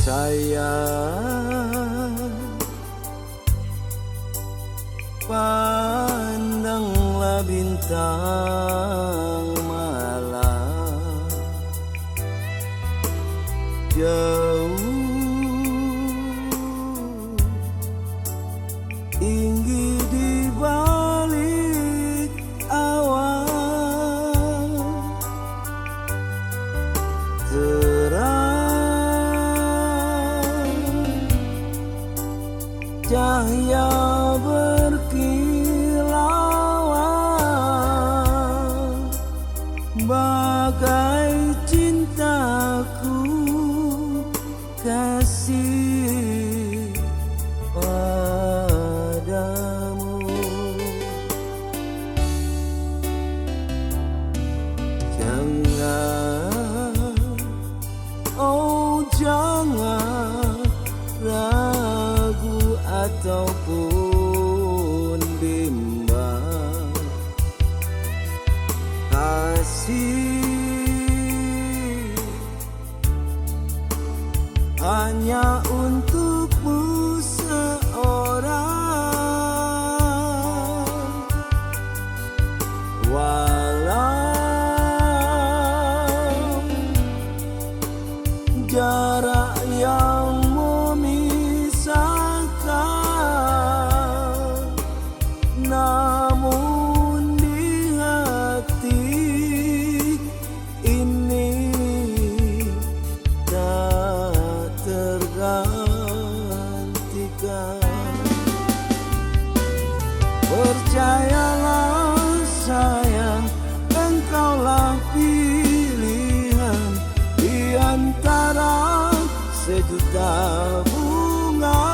Sayang, pandanglah bintang malam jauh tinggi di balik awan, terang cahaya berkilauan, bagai cintaku kasih padamu. Jangan, oh jangan ragu ataupun bimbang, kasih hanya untukmu seorang. Walau jarak yang memisahkan, namun di hati ini tak tergantikan. Percayalah sayang, engkaulah pilihan di antara sejuta bunga.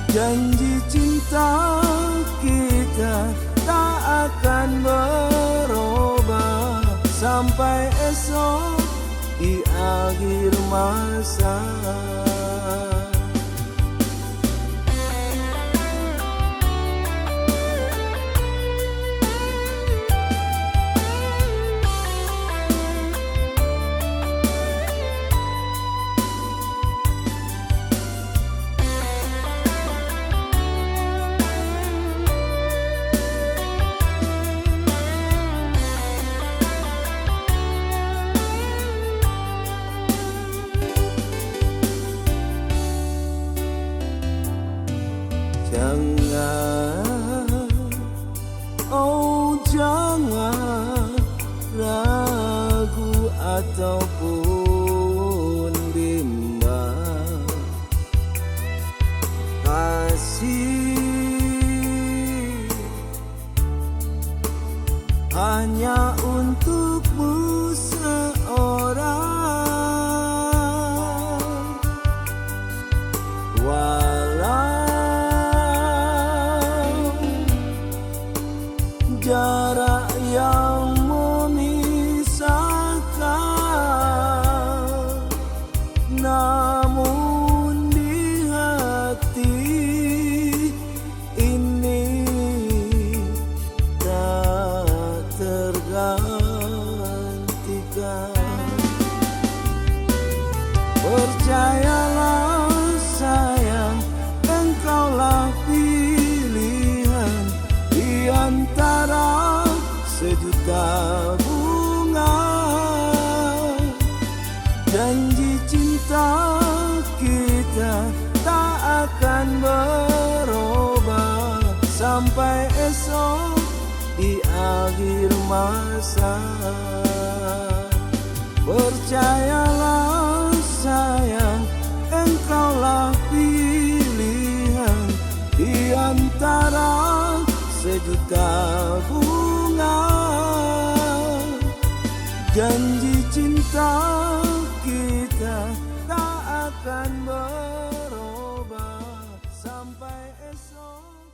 Janji cinta kita tak akan berubah sampai esok di akhir masa. Jangan, oh jangan ragu ataupun bimbang, kasih hanya untukmu seorang. Jarak yang memisahkan, namun di hati ini tak tergantikan. Percayalah sayang, engkaulah pilihan di antara sejuta bunga. Janji cinta kita tak akan berubah sampai esok di akhir masa. Percayalah sayang, engkaulah pilihan di antara sejuta bunga. Janji cinta kita tak akan berubah sampai esok.